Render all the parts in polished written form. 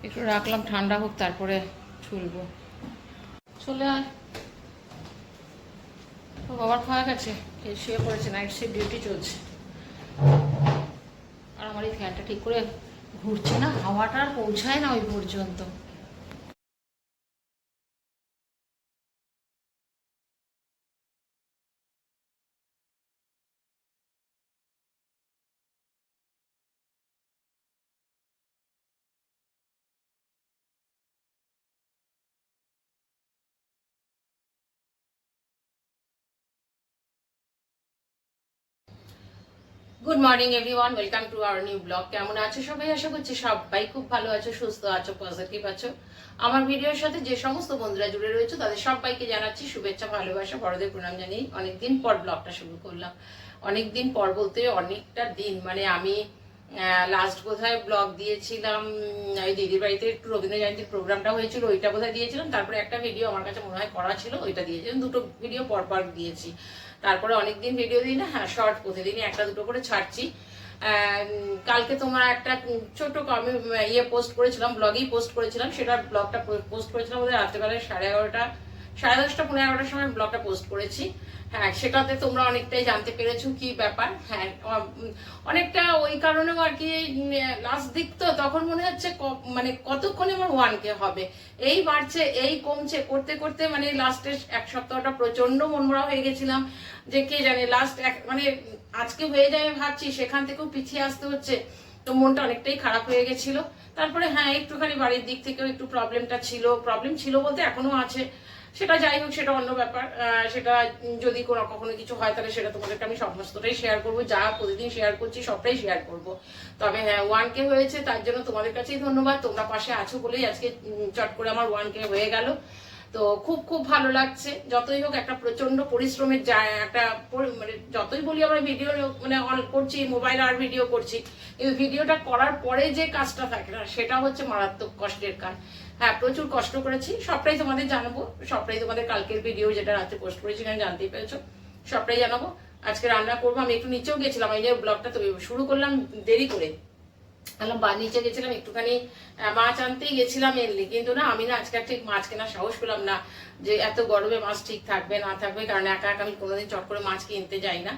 একটু রাখলাম ঠান্ডা হোক, তারপরে ছুলবো। চলে আয়। তো বাবার খাওয়া গেছে, খেয়ে শুয়ে পড়েছে, নাইট শিফট ডিউটি চলছে। আর আমার এই ফ্যানটা ঠিক করে ঘুরছে না, হাওয়াটা আর পৌঁছায় না ওই পর্যন্ত। Good morning everyone, welcome to our new blog. কেমন আছো সবাই? আশা করছি সবাই খুব ভালো আছো, সুস্থ আছো, পজিটিভ আছো। আমার ভিডিওর সাথে যে সমস্ত বন্ধুরা জুড়ে রয়েছে তাদের সবাইকে জানাচ্ছি শুভেচ্ছা, ভালোবাসা, বড়দের প্রণাম জানিয়ে অনেকদিন পর ব্লগটা শুরু করলাম। অনেকদিন পর বলতে অনেকটা দিন, মানে আমি লাস্ট বোধহয় ব্লগ দিয়েছিলাম ওই দিদির বাড়িতে একটু রবীন্দ্র জয়ন্তীর প্রোগ্রামটা হয়েছিল, ওইটা বোধহয় দিয়েছিলাম। তারপরে একটা ভিডিও আমার কাছে মনে হয় করা ছিল, ওইটা দিয়েছিলাম। দুটো ভিডিও পর পর দিয়েছি। তারপরে অনেকদিন ভিডিও দিই না, হ্যাঁ শর্ট প্রতিদিনই একটা দুটো করে ছাড়ছি। কালকে তোমার একটা ছোট আমি পোস্ট করেছিলাম, ব্লগেই পোস্ট করেছিলাম, সেটা ব্লগটা পোস্ট করেছিলাম ওদের রাত্রেবেলায় 11:30 10:30 পৌনে 11টার সময় ব্লগটা পোস্ট করেছি। হ্যাঁ, সেটাতে তোমরা অনেকটাই জানতে পেরেছো কি ব্যাপার। হ্যাঁ, অনেকটা ওই কারণেও আর কি, লাস্ট দিক তো তখন মনে হচ্ছে মানে কতক্ষণে আমার 1K হবে, এই বাড়ছে এই কমছে করতে করতে, মানে লাস্টের এক সপ্তাহটা প্রচন্ড মনমরা হয়ে গেছিলাম যে কে জানে লাস্ট মানে আজকে হয়ে যায় ভাবছি, সেখান থেকেও পিছিয়ে আসতে হচ্ছে। তো মনটা অনেকটাই খারাপ হয়ে গেছিল। তারপরে হ্যাঁ, একটুখানি বাড়ির দিক থেকেও একটু প্রবলেম ছিল বলতে এখনো আছে। সেটা যাই হোক, সেটা অন্য ব্যাপার। সেটা যদি কখনো কিছু হয় তাহলে সেটা তোমাদেরকে আমি সমস্তটাই শেয়ার করবো, যা প্রতিদিন শেয়ার করছি সবটাই শেয়ার করব। তবে হ্যাঁ, 1K হয়েছে, তার জন্য তোমাদের কাছেই ধন্যবাদ। তোমরা পাশে আছো বলেই আজকে চট করে আমার 1K হয়ে গেল। তো খুব খুব ভালো লাগছে। যতই হোক একটা প্রচন্ড পরিশ্রমের একটা মানে যতই বলি আমরা ভিডিও মানে অন করছি, মোবাইল আর ভিডিও করছি, কিন্তু ভিডিওটা করার পরে যে কাজটা থাকে না, সেটা হচ্ছে মারাত্মক কষ্টের কাজ। হ্যাঁ, প্রচুর কষ্ট করেছি, সবটাই তোমাদের জানাবো, সবটাই তোমাদের কালকের ভিডিও যেটা রাতে পোস্ট করেছি আমি জানতেই পেরেছো, সবটাই জানাবো। আজকে রান্না করবো, আমি একটু নিচেও গেছিলাম, এই যে ব্লগটা তো শুরু করলাম দেরি করে, নিচে গেছিলাম একটুখানি মাছ আনতেই গেছিলাম মেনলি, কিন্তু না আমি না আজকে ঠিক মাছ কেনার সাহস পেলাম না, যে এত গরমে মাছ ঠিক থাকবে না থাকবে, কারণ একা একা আমি কোনোদিন চট করে মাছ কিনতে যাই না।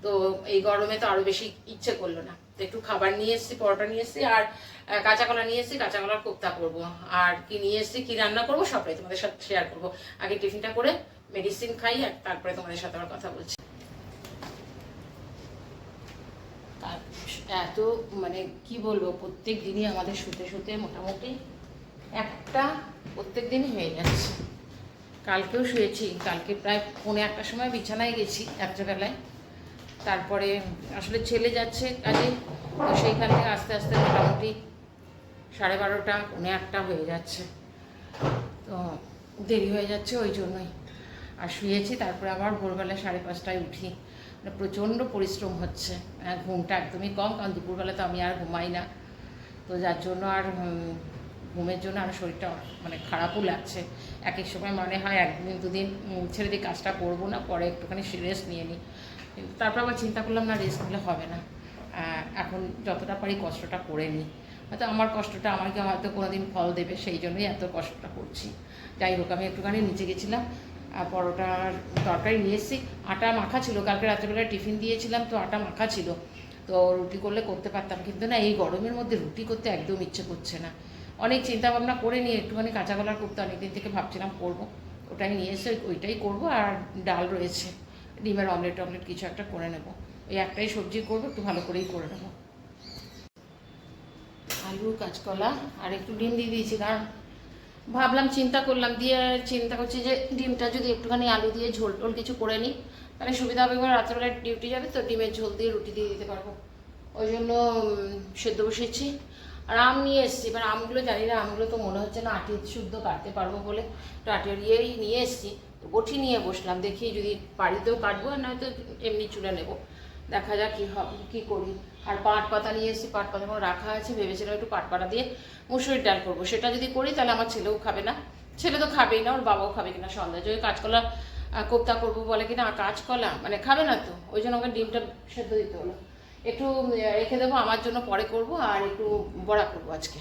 তো এই গরমে তো আরো বেশি ইচ্ছে করলো না, তো একটু খাবার নিয়ে এসেছি, পরোটা নিয়ে এসেছি, আর কাঁচা কলা নিয়ে এসেছি, কাঁচা কলার কোপ্তা করবো। আর কি নিয়ে এসেছি, কি রান্না করবো সবটাই তোমাদের সাথে শেয়ার করবো। আগে টিফিনটা করে মেডিসিন খাই, আর তারপরে তোমাদের সাথে আমার কথা বলছি। এত মানে কি বলবো, প্রত্যেক দিনই আমাদের শুতে শুতে মোটামুটি একটা প্রত্যেক দিনই হয়ে যাচ্ছে। কালকেও শুয়েছি, কালকে প্রায় 1:45 সময় বিছানায় গেছি রাত্রেবেলায়। তারপরে আসলে ছেলে যাচ্ছে কাজে, তো সেইখান থেকে আস্তে আস্তে মোটামুটি 12:30 1:45 হয়ে যাচ্ছে। তো দেরি হয়ে যাচ্ছে ওই জন্যই আর শুয়েছি। তারপরে আবার ভোরবেলা 5:30টায় উঠি, মানে প্রচণ্ড পরিশ্রম হচ্ছে। ঘুমটা একদমই কম, কারণ দুপুরবেলা তো আমি আর ঘুমাই না, তো যার জন্য আর ঘুমের জন্য আর শরীরটা মানে খারাপও লাগছে। এক এক সময় মনে হয় একদিন দুদিন ছেড়ে দিয়ে কাজটা করবো না, পরে একটুখানি রেস্ট নিয়ে নিই। কিন্তু তারপর আবার চিন্তা করলাম না, রেস্ট নিলে হবে না, এখন যতটা পারি কষ্টটা করে নিই। হয়তো আমার কষ্টটা আমাকে হয়তো কোনোদিন ফল দেবে, সেই জন্যই এত কষ্টটা করছি। যাই হোক, আমি একটুখানি নিচে গেছিলাম, পরোটার তরকারি নিয়ে এসেছি। আটা মাখা ছিল, কালকে রাত্রেবেলায় টিফিন দিয়েছিলাম, তো আটা মাখা ছিল, তো রুটি করলে করতে পারতাম, কিন্তু না এই গরমের মধ্যে রুটি করতে একদম ইচ্ছে করছে না। অনেক চিন্তা ভাবনা করে নিয়ে একটুখানি কাঁচা কলার কোপ্তা অনেকদিন থেকে ভাবছিলাম করবো, ওটাই নিয়ে এসে ওইটাই করবো। আর ডাল রয়েছে, ডিমের অমলেট কিছু একটা করে নেবো। ওই একটাই সবজি করবো, একটু ভালো করেই করে নেবো। আলু কাঁচকলা আর একটু ডিম দিয়ে দিয়েছি, কারণ ভাবলাম চিন্তা করছি যে ডিমটা যদি একটুখানি আলু দিয়ে ঝোল টোল কিছু করে নিই তাহলে সুবিধা হবে। এবার রাত্রেবেলায় ডিউটি যাবে, তো ডিমের ঝোল দিয়ে রুটি দিয়ে দিতে পারবো, ওই জন্য সেদ্ধ বসিয়েছি। আর আম নিয়ে এসেছি, এবার আমগুলো জানি না, আমগুলো তো মনে হচ্ছে না আটি শুদ্ধ কাটতে পারবো বলে, তো আটিয়েই নিয়ে এসেছি। তো বটি নিয়ে বসলাম, দেখি যদি বাড়িতেও কাটবো, আর নয়তো এমনি চুলে নেবো, দেখা যাক কী করি। আর পাট পাতা নিয়ে এসেছি, পাট পাতা রাখা আছে, ভেবেছিলাম একটু পাট পাতা দিয়ে মুসুরির ডাল করবো। সেটা যদি করি তাহলে আমার ছেলেও খাবে না, ছেলে তো খাবেই না, ওর বাবাও খাবে কিনা সন্ধ্যা। যদি কাঁচকলা কোপ্তা করবো বলে কিনা, কাঁচকলা মানে খাবে না, তো ওই জন্য আমাকে ডিমটা সেদ্ধ দিতে হলো। একটু রেখে দেবো আমার জন্য, পরে করব। আর একটু বড়া করবো আজকে।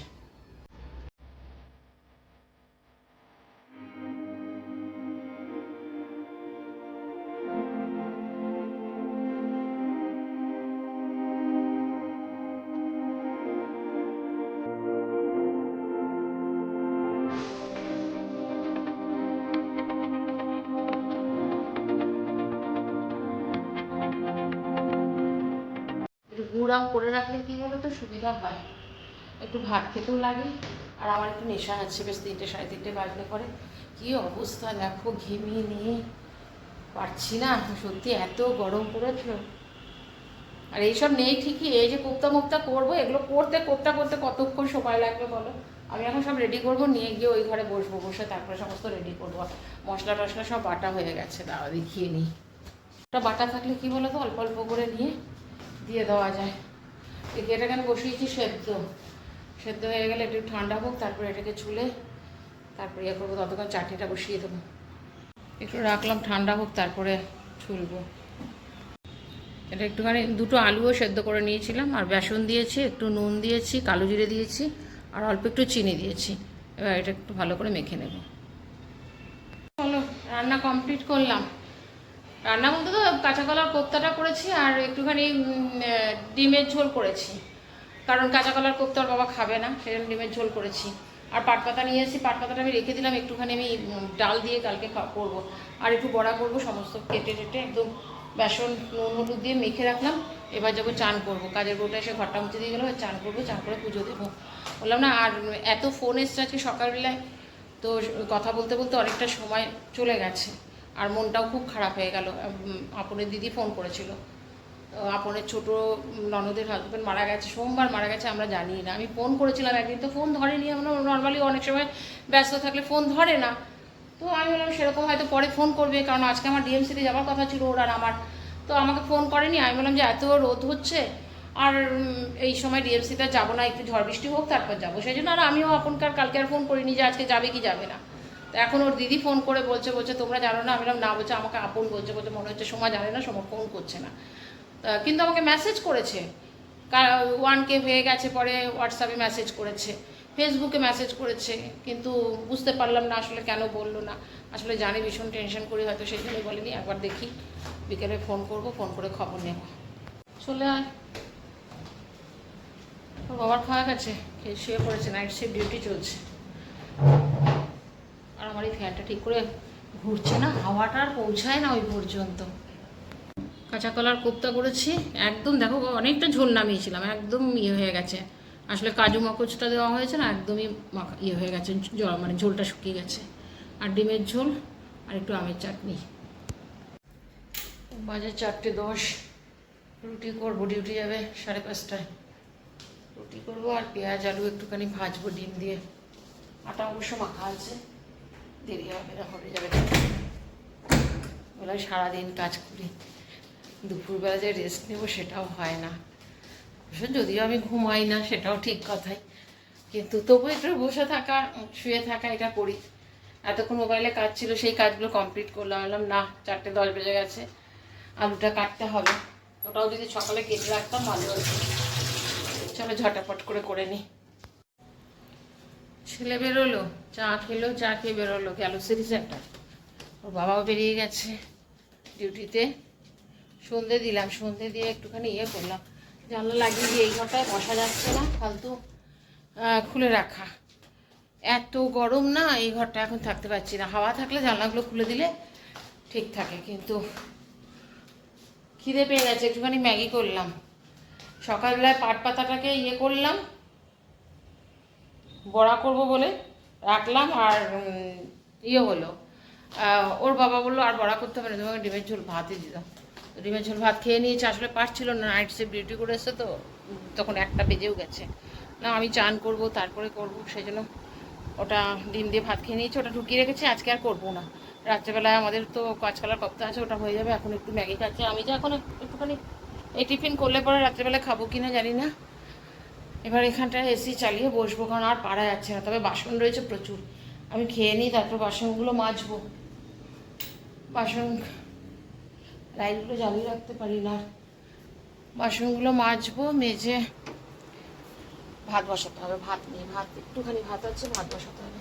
উড়াম করে রাখলে কী বলো তো সুবিধা হয়, একটু ভাত খেতেও লাগে। আর আমার একটু নেশা আছে, বেশ 3টে 3:30 বাজলে পরে কী অবস্থা দেখো, ঘেমিয়ে নিয়ে পারছি না সত্যি, এত গরম পড়েছে। আর এইসব নেই ঠিকই, এই যে কোপ্তা মোক্তা করবো, এগুলো করতে করতে করতে কতক্ষণ সময় লাগবে বলো। আমি এখন সব রেডি করবো, নিয়ে গিয়ে ওই ঘরে বসবো, বসে তারপরে সমস্ত রেডি করবো। মশলা টশলা সব বাটা হয়ে গেছে, দাঁড়া দেখিয়ে নিই। ওটা বাটা থাকলে কী বলো তো, অল্প অল্প করে নিয়ে দিয়ে দেওয়া যায়। এটাকে আমি বসিয়েছি সেদ্ধ, সেদ্ধ হয়ে গেলে একটু ঠান্ডা হোক, তারপরে এটাকে ছুলে তারপরে ইয়ে করবো, ততক্ষণ চাটনিটা বসিয়ে দেবো। একটু রাখলাম ঠান্ডা হোক, তারপরে ছুলবো। এটা একটুখানি 2টো আলুও সেদ্ধ করে নিয়েছিলাম, আর বেসন দিয়েছি, একটু নুন দিয়েছি, কালো জিরে দিয়েছি, আর অল্প একটু চিনি দিয়েছি। এবার এটা একটু ভালো করে মেখে নেব। চলো রান্না কমপ্লিট করলাম। রান্না বলতে তো কাঁচা কলার কোপ্তাটা করেছি, আর একটুখানি ডিমের ঝোল করেছি, কারণ কাঁচা কলার কোপ্তা ওর বাবা খাবে না, সেজন্য ডিমের ঝোল করেছি। আর পাটপাতা নিয়ে এসেছি, পাটপাতাটা আমি রেখে দিলাম, একটুখানি আমি ডাল দিয়ে কালকে করবো। আর একটু বড়া করবো, সমস্ত কেটে টেটে একদম বেসন নুন হলুদ দিয়ে মেখে রাখলাম। এবার যাবো চান করবো, কাজের বউটা এসে ঘরটা মুছে দিয়ে গেলো, চান করবো, চান করে পুজো দেবো বললাম না। আর এত ফোন এসছে আজকে সকালবেলায়, তো কথা বলতে বলতে অনেকটা সময় চলে গেছে, আর মনটাও খুব খারাপ হয়ে গেল। আপনের দিদি ফোন করেছিল, আপনের ছোটো ননদের হাজব্যান্ড মারা গেছে, সোমবার মারা গেছে, আমরা জানি না। আমি ফোন করেছিলাম একদিন, তো ফোন ধরেনি। আমরা নর্মালি অনেক সময় ব্যস্ত থাকলে ফোন ধরে না, তো আমি বললাম সেরকম হয়তো পরে ফোন করবে, কারণ আজকে আমার ডিএমসিতে যাওয়ার কথা ছিল ওর আর আমার, তো আমাকে ফোন করেনি। আমি বললাম যে এত রোদ হচ্ছে, আর এই সময় ডিএমসিতে যাবো না, একটু ঝড় বৃষ্টি হোক তারপর যাবো, সেই জন্য। আর আমিও আপনকার কালকে আর ফোন করিনি যে আজকে যাবে কি যাবে না। তো এখন ওর দিদি ফোন করে বলছে তোমরা জানো না। আমি বললাম না, বলছে আমাকে আপন বলছে মনে হচ্ছে সোমা জানে না, সোমা ফোন করছে না, কিন্তু আমাকে মেসেজ করেছে। 1K হয়ে গেছে, পরে হোয়াটসঅ্যাপে মেসেজ করেছে, ফেসবুকে মেসেজ করেছে, কিন্তু বুঝতে পারলাম না আসলে কেন বললো না। আসলে জানি ভীষণ টেনশন করি, হয়তো সেই জন্যই বলেনি। একবার দেখি, বিকেলে ফোন করবো, ফোন করে খবর নেব। চলে আয়, ওর বাবার খাওয়া গেছে, খেয়ে শুয়ে পড়েছে, নাইট শিফট ডিউটি চলছে। আর আমার এই ফ্যানটা ঠিক করে ঘুরছে না, হাওয়াটা আর পৌঁছায় না ওই পর্যন্ত। কাঁচা কলার কোপ্তা করেছি, একদম দেখো অনেকটা ঝোল নামিয়েছিলাম, একদম ইয়ে হয়ে গেছে। আসলে কাজু মগজটা দেওয়া হয়েছে না, একদমই ইয়ে হয়ে গেছে, মানে ঝোলটা শুকিয়ে গেছে। আর ডিমের ঝোল, আর একটু আমের চাটনি। বাজে 4:10, রুটি করবো, ডিউটি যাবে 5:30টায়। রুটি করবো আর পেঁয়াজ আলু একটুখানি ভাজবো ডিম দিয়ে। আটা অবশ্য মাখা আছে, দেরি হবে না, হয়ে যাবে। বেলায় সারাদিন কাজ করি, দুপুরবেলা যে রেস্ট নেবো সেটাও হয় না। যদিও আমি ঘুমাই না, সেটাও ঠিক কথাই, কিন্তু তবু একটু বসে থাকা, শুয়ে থাকা, এটা করি। এতক্ষণ মোবাইলে কাজ ছিল, সেই কাজগুলো কমপ্লিট করলাম। বললাম না, 4:10 বেজে গেছে, আলুটা কাটতে হবে, ওটাও যদি সকালে কেটে রাখতাম ভালো হতো। চলো ঝটাপট করে নিই। ছেলে বেরোলো, চা খেলো, চা খেয়ে বেরোলো, গেল সিটি সেন্টার। ওর বাবাও বেরিয়ে গেছে ডিউটিতে। সন্ধে দিলাম, সন্ধে দিয়ে একটুখানি ইয়ে করলাম, জানলা লাগিয়ে দিয়ে এই ঘরটায় বসা যাচ্ছে না, ফালতু খুলে রাখা। এত গরম না, এই ঘরটা এখন থাকতে পারছি না। হাওয়া থাকলে জানলাগুলো খুলে দিলে ঠিক থাকে, কিন্তু খিদে পেয়ে গেছে, একটুখানি ম্যাগি করলাম। সকালবেলায় পাট পাতাটাকে ইয়ে করলাম, বড়া করব বলে রাখলাম, আর ইয়ে হলো, ওর বাবা বললো আর বড়া করতে হবে না, তোমাকে ডিমের ঝোল ভাতই দিলাম। ডিমের ঝোল ভাত খেয়ে নিয়েছে, আসলে পারছিল না, নাইট শিফট ডিউটি করে এসে তো, তখন 1টা বেজেও গেছে। না আমি চান করব, তারপরে করব, সেই জন্য ওটা ডিম দিয়ে ভাত খেয়ে নিয়েছে, ওটা ঢুকিয়ে রেখেছি, আজকে আর করবো না। রাত্রেবেলায় আমাদের তো কাঁচকলার কোপ্তা আছে, ওটা হয়ে যাবে। এখন একটু ম্যাগি খাচ্ছে, আমি যে এখন একটুখানি এই টিফিন করলে পরে রাত্রেবেলায় খাবো কিনা জানি না। এবার এখানটায় এসি চালিয়ে বসবো, কারণ আর পারা যাচ্ছে না। তবে বাসন রয়েছে প্রচুর, আমি খেয়ে নিই, তারপর বাসনগুলো মাজবো। বাসন লাইটগুলো জ্বালিয়ে রাখতে পারি না, বাসনগুলো মাজবো, মেজে ভাত বসাতে হবে। ভাত নেই, একটুখানি ভাত আছে, ভাত বসাতে হবে।